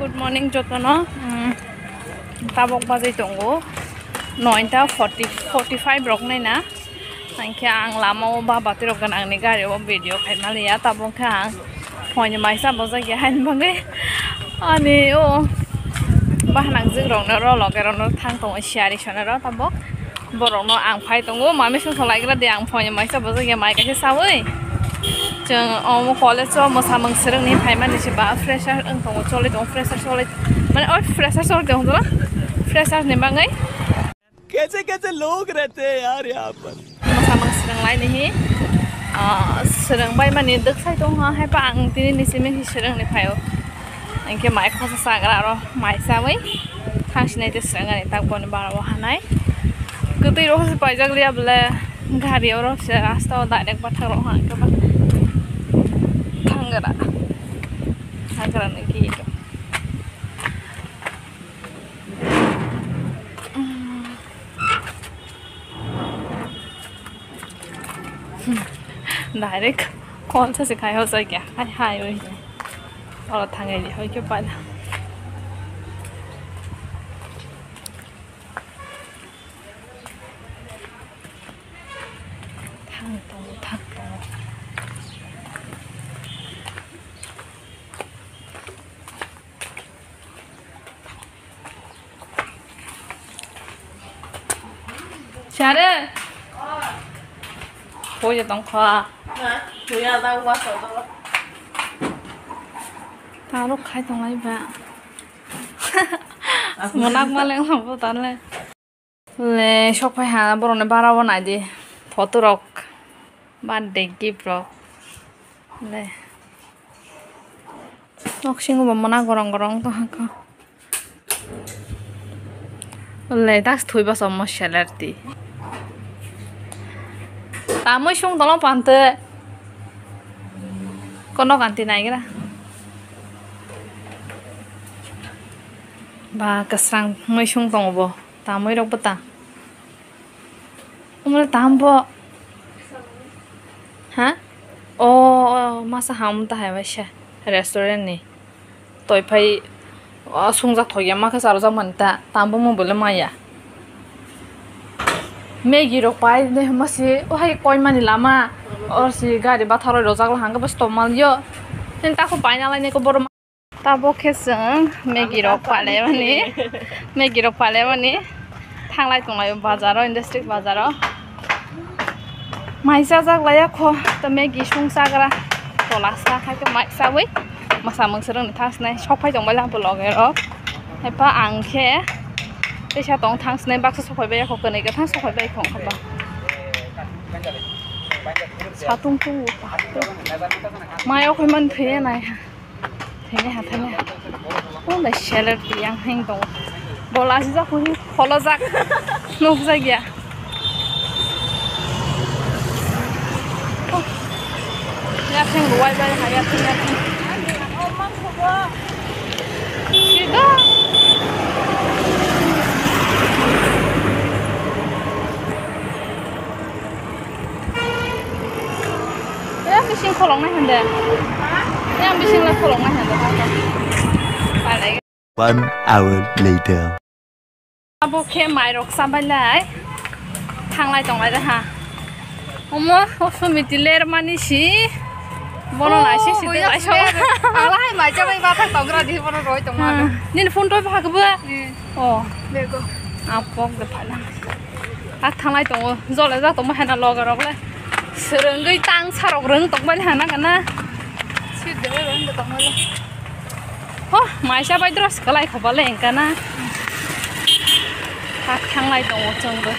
Good morning, Jotono. Tabok bazai tongo. 9:45 rok nai na. Angke ang lama ba batir rok ang ni gari o video khai Maliya tabok ka. Phone mai sa bazai ya han bangai. Ani o bahanang jig rok na ro log ro no thang tong share shona ro tabok. Borok no ang phai tongo mami sung tholai gra de ang phone mai sa bazai ya mai ka se sawai. Jeng college so Mwsa sereng ni phai mani siba fresher ang tong chole tong fresher chole mane or fresher chole tong la fresher ni bangai कैसे कैसे लोग रहते हैं यार यहाँ पर Mwsa sereng lai ni sereng bai mani dek sai tong ha hai pa ang tini ni simi sereng ni phayo angke mai khosa sagra ro mai sawai thangsinai te sereng ani tak bon ba ro hanai gutei ro se pai jaglia ble gari ro se rasta direct pathak ro ha ka ba Khumbar agara ni ki direct call sa sikhai ho sai kya hai hai oi aur thangai li hoi ke pala thang to Share. Thôi giờ tông khoa. Tôi nhà tao qua sổ tao. Tao lúc khai tông ấy bà. Một nắp mà lên không có tán lên. Le shop phải hà bro này bara này đi. Photo rock. Ban để keep rock. Le. Nóc sinh của mona gorong to ha ko. Le tax thui ba som sheller ti. Ta mới xuống đó bàn tơ con nó ganti này cái ba cái sang mới xuống tông bo ta mới đâu bata ông tam bo hả masa ham ta hai vậy restaurant này tôi phải xuống giặc thôi mà cái sao ra mình ta tam bo mua bữa mai Maggie rok pai de masi o hai koi mani lama or si gari ba tharo rozak la hanga bas tomal yo nen ta ko pai na lai ne ko bor ta bo khesang Maggie rok pale mani thanglai tonglai bazar industry bazar maisa jak laya kho ta Maggie sungsa gra tolasa khai ke mai sawi Mwsa sereng ni thas nai sokhai tongbai la blog ero hai pa ang khe Bisa tong thang snai bak sokhoi bai ko kanai ka thang sokhoi bai khong khaba satung tu mai ok man the nai thene o la sheller ti yang heng dong bola si ja khoi kholo jak nok ja gya ya theng ruai bai ha ya theng o man khobo kida Bising kolong na hande. Yang bising la kolong na hande ta. 1 hour later. Abo khe mai rok sabalai. Thanglai tonglai da ha. Omo ofu mitiler mani si. Bono lai si si lai so. Alai mai cha bai ba thak tongra di bono roi tongma. Nin phone toi ba ka bu. Oh, Bego. apok de phala. A thanglai tongo jole ja tongma hana log rok le. Serenggai tang sarok reng tokbai hana kana Sweet de reng de tongma le. Oh mai sa bai dros kalai khobale kana tak thanglai tongo chongbo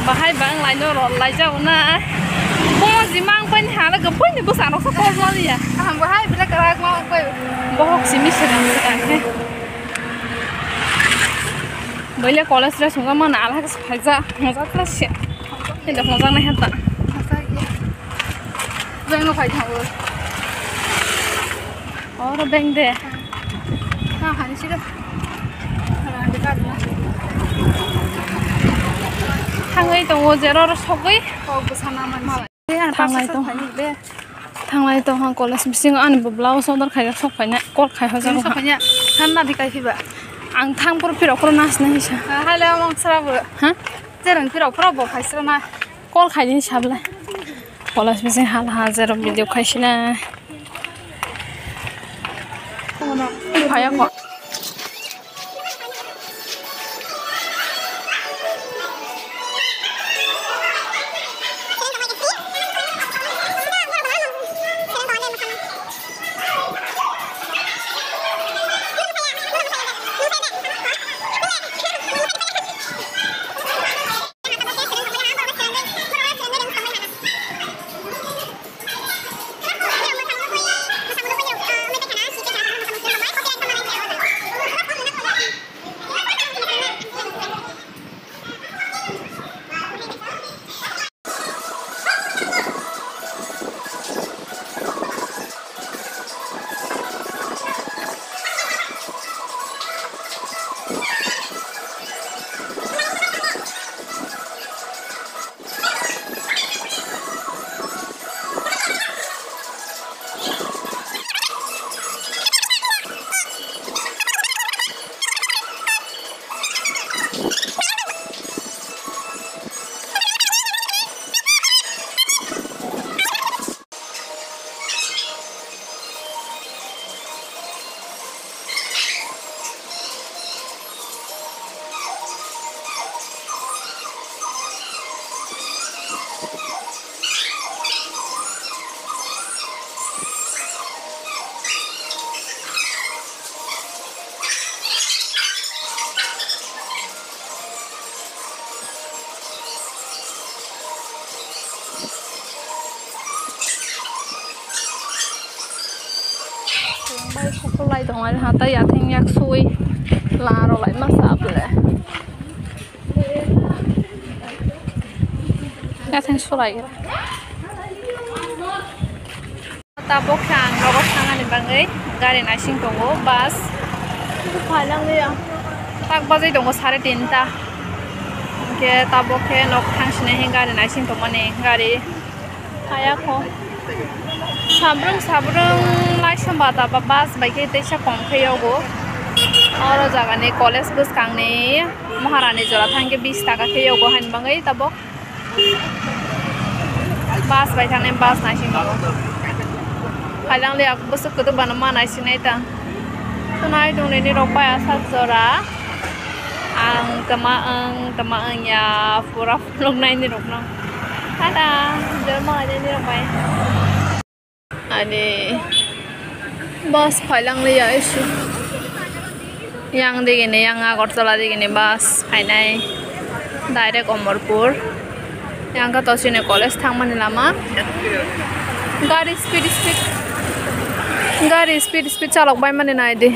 bahai bang lai no ro lai jau na bo ji mang pen hala ga pen ni bu sa no sa ko ma ya Ham ba hai bila karak ma ko. bohok simi sereng ta he Beli college dress hunga mana ala ka saja Mwsa class se ini Mwsa na hata Masa ya. Beng no phai thang. और beng de Ha hani sira. Hala de ka na. Hangai tongo zero ro sogoi Ko bu sana man. Thanglai tong थांलाय तो हां college बिसिं आंनि blouse order खायगा सफायना कल खायहा जागौ सफायना हानना दिखाय faba आं थांपर फिरावखौ नासना हिसा हाले मांसराबो हा जेरं फिरावफोरावबो खायस्राना कल खायनि हिसाबलाय कॉलेज बिसिं हाल हाजार video खायसिना फायाखौ bay không lay đồng ai hả tay à thanh nhạc xuôi là rồi lại mắc sạp rồi nhạc thanh xuôi lại ta bốc hàng rồi bốc hàng anh bằng ấy gari này sinh đồng hồ bus phải lăng đi à tak bazai đồng hồ 3:30 ta ke ta bốc ke nok thang sini hing gari này sinh đồng anh gari kayak ko sabrung lai samba ta bus baike teisa kongkheo go oro jaga ni college bus kangni maharani jora thangke 20 taka kheo go han bangai tabo bus bai thang nem bus nai sing go halang le ak bus ko to banama nai sinai ta tunai dong ni rok pa sa jora ang tama ang ya pura long nai ni rok nang ada jerma ni rok pai Ani bus pailang liya isu yang digini yang Agartala digini bus painai direct Khumbar yang ka tosine college thangmani lama gari speed chalok bai mani nai di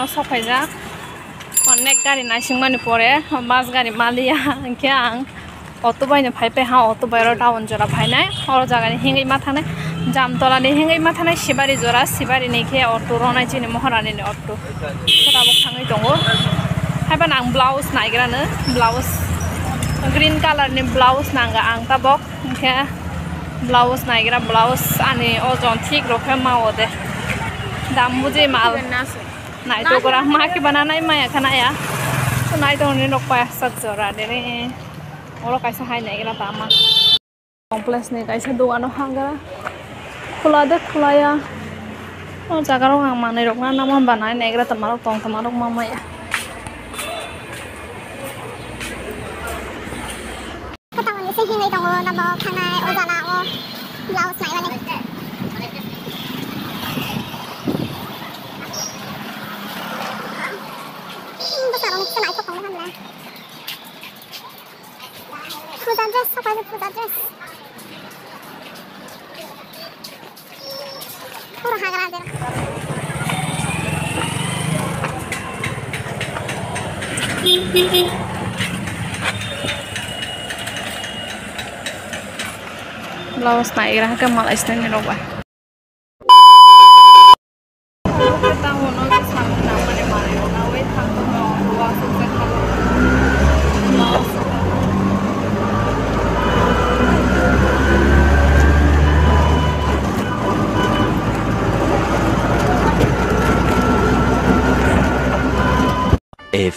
no sopai ja onek gari nasing mani pore bus gari Maliya ke ang auto bai ne phai pe ha auto bai ro down jora phai nai oro jaga ni hingai ma thane jam tola ni hingai ma thane sibari jora sibari ni ke auto ro nai chini moharani ni auto ta bok thangai tongo haiba nang blouse naigra ne blouse green color ni blouse nanga ang ta bok ke blouse naigra blouse ani ojon thik ro khe ma ode dam buji mal nai to kora ma ki banana mai khana ya to nai to ni nok pa sak jora de re oro kaisa hai nai gela tama complex ne kaisa dogano hangara khula ya o jagaro hang manai rok na nama banai nai gela tamarok tong tamarok mama ya kata ni se hinai dong na mo khanai o jana o blouse nai bane dress. Pura hagara de. Blouse nai ra ka mal isne ni ro ba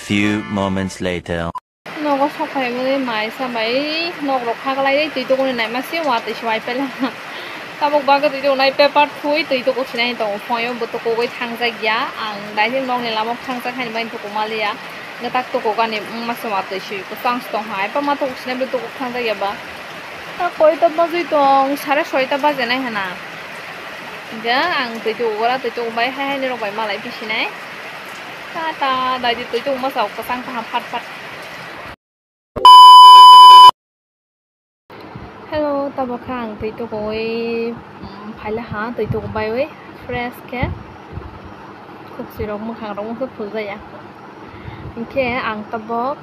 few moments later. Nogo sakai mui mai samai nog rok khaglai tui to nai ma si wa tui swai pela tabok baga tui to nai paper thui tui to ko sinai to phoyo bu to ko goi thangja gya ang dai din long ni lamok thangja khai mai to ko Maliya ngatak to ko gani ma sa wa tui shi ko sang stong hai pa ma to ko sinai bu to ko thangja ya ba ta koi to ba jui tong 6:30 baje nai hana ja ang tui to gora tui to bai hai hai ni rok bai malai pi sinai ta dai di tui to ma sa ko sang pa phat phat. Hello, tabo khang tui to koi phaila ha tui to bai we fresh ke khuk si rok mu khang rok mu phul ja ya inke ang tabok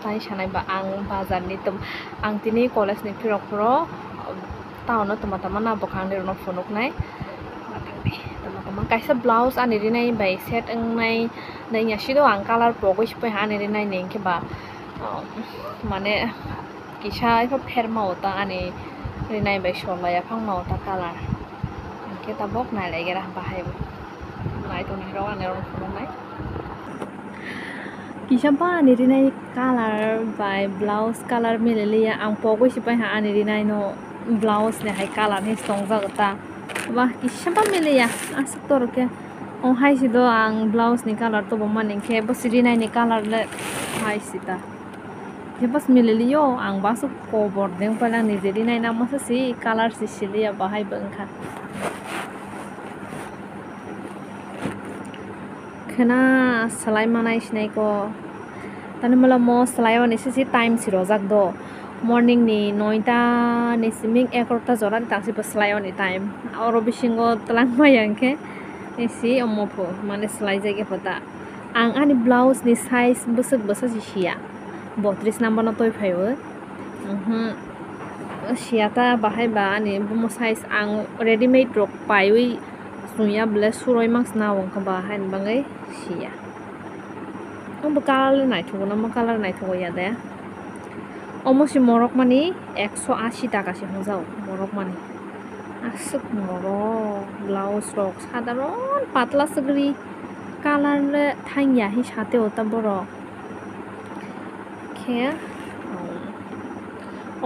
tai sanai ba ang bazar ni tum ang tini college ni phirok pro town no tama tama na bokhang ni no phonok nai tama tama kaisa blouse ani ri nai bai set ang nai nai nya sido ang color pro goi spai ha ni ri nai neng ke ba mane Kisa itu fair mau ta ani rinai bai sola ya phang mau ta color ke ta bok nai lai gera bahai nai to nai ro ani ro nai Kisa ba ani rinai color by blouse color mileliya ang pogo sipai ha ani rinai no blouse ne hai color ni song ja ta ba Kisa ba mileliya asuk tor ke on hai sido ang blouse ni color to bo maning ke bo sirinai ni color le hai sita Jepas mililiyo ang basuk cover deng palang ni jadi nai nama si color si silia bahai bengka. Kena selai mana isnai ko tani mala mo selai wani si time si rozak do morning ni 9ta ni siming 11ta jora tangsi pa selai wani time oro bisingo telang mayang ke isi omopo mane selai jage pata ang ani blouse ni size busuk busa si sia 32 number na toy phayo siata bahai ba ani bumo size ang ready made rok paiwi suya ble suroi max na wong ka ba han bangai sia ang bakal nai thu na makal nai thu ya da omosi morok mani 180 টাকা si hojao morok mani asuk morok blouse rok sadaron patla sagri color le thangya hi sate ota borok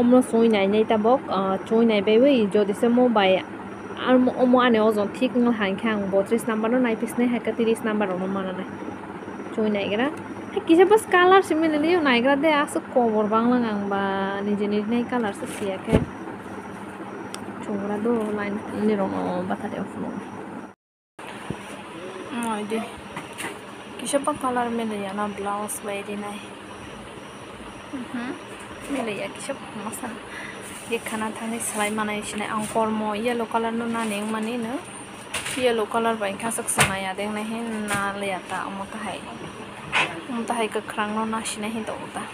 omlo soi nai nei tabok choi nai bai wei jodi se mo bai ar omo ane ozon thik ngol han khang 32 number no nai pisne ha 30 number no mana nai choi nai gra kisa bas color simile liyo nai gra de asu cover banglang ang ba ni jeni nei color se sia ke chora do line ni ro bata de ofno ai de kisa pa color mele ya na blouse bai di nai Maliya kisah masa ye khana thani salai manai sine ang kormo yellow color no na neng mani no yellow color bai kha sak sana ya deng na hin na le ta amota hai ka khrang no na sine hin to ta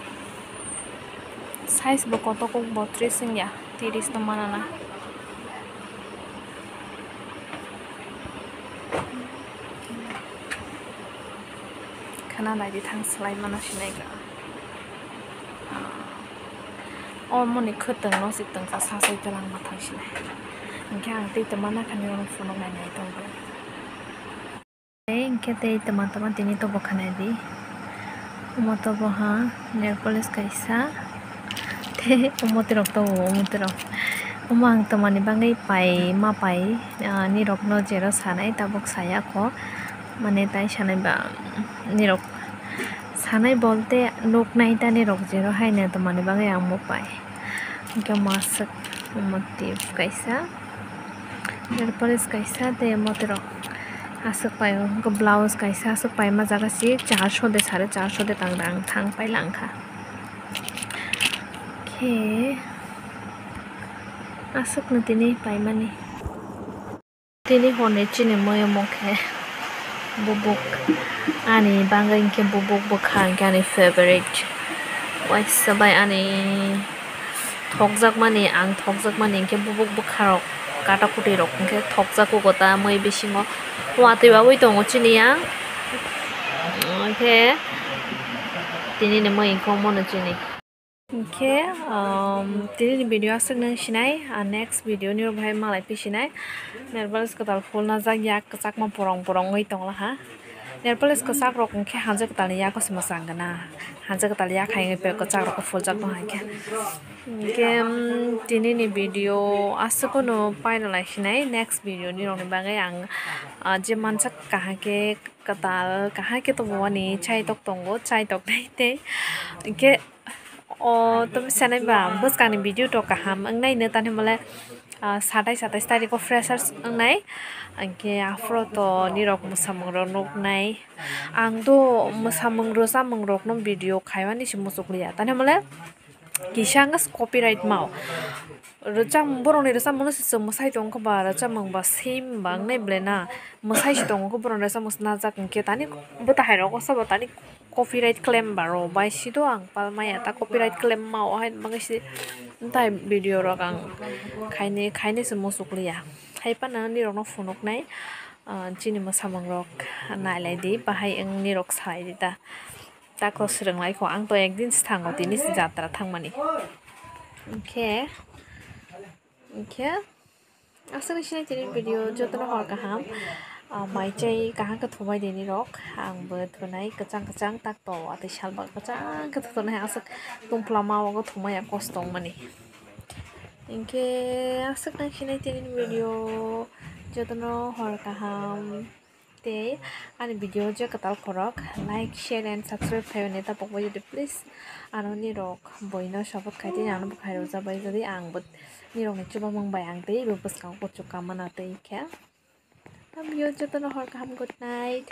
size bo koto ko 32 sing ya 30 no mana na khana nai di thang salai mana sine ga moni khutang no si tang ka sa sai talang ma thang sine ingke ang te tamana khani on phone nai nai tong ba ingke te tama tini to bokhane di umoto bo ha nail polish kaisa te umote rok to umote rok umang tamani bangai pai ma pai ni rok no jero sanai tabok saya ko mane tai sanai ba ni rok sanai bolte nok nai ta ni rok jero hai na tamani bangai ang mo pai ke masak motif kaisa nail polish kaisa te motero asuk pai ko blouse kaisa asuk pai ma jaga si 400 de 450 de tang thang pai langkha ke asuk na tini pai mani tini hone chine moyo mokhe bubuk ani bangai ke bubuk bukhang ke ani favorite wai sabai ani thokjak mani ang thokjak mani ke bubuk bukharok kata kuti rok ke thokjak ko gota moi bisingo wate ba oi tongo chini ya ke tini ne moi ko mono chini ke tini ni video asuk nang sinai next video ni bhai malai pisinai nervous katal phul na jak yak kachak ma porong oi tongla ha nail polish ko sak rok ke hanje ka taliya ko sima sangana hanje ka taliya khai pe ko sak rok ko full jak no ha ke tini ni video asuko no final lai next video ni rong bagai ang je mansak kaha ke katal kaha ke to wani chai tok tongo chai tok dai te ke o to sanai ba bus kani video to kaham ang nai ne tan male satai style ko freshers ang nai angke afro to ni rok musamang ro nok nai ang do musamang ro samang rok no video khaiwani si musukliya tan male Kisa ngas copyright mau rojang borong ni rasa mono sisem musai tong ko ba raja mang ba sim bang ne blena musai tong ko borong rasa mus na jak ke tani buta hairo ko sabo tani copyright claim baro bai sido ang palmaya ta copyright claim mau hai mangsi tai video ro kang khaine se musukliya hai pa na ni rok no phonok nai chini musamang rok nai lai di bahai ang ni rok sai di ta ko sreng lai ko ang to ekdin sthango tini jatra thangmani okay asal sini tini video jotno hor kaham mai chai kahang ka thumai deni rok ang bo thunai kachang tak to ati salba kachang ka thunai asak tungplama wa thumai kostong mani asak na sini tini video jotno hor kaham te ani video je katal korok like share and subscribe khayo neta pokbai jodi please anoni rok boino sabot khaiti nang bukhairo jabai jodi ang bot ni rok ni chuba mang bai ang te bus kang pochuk kamana te kya tam yo jotono hor kaham good night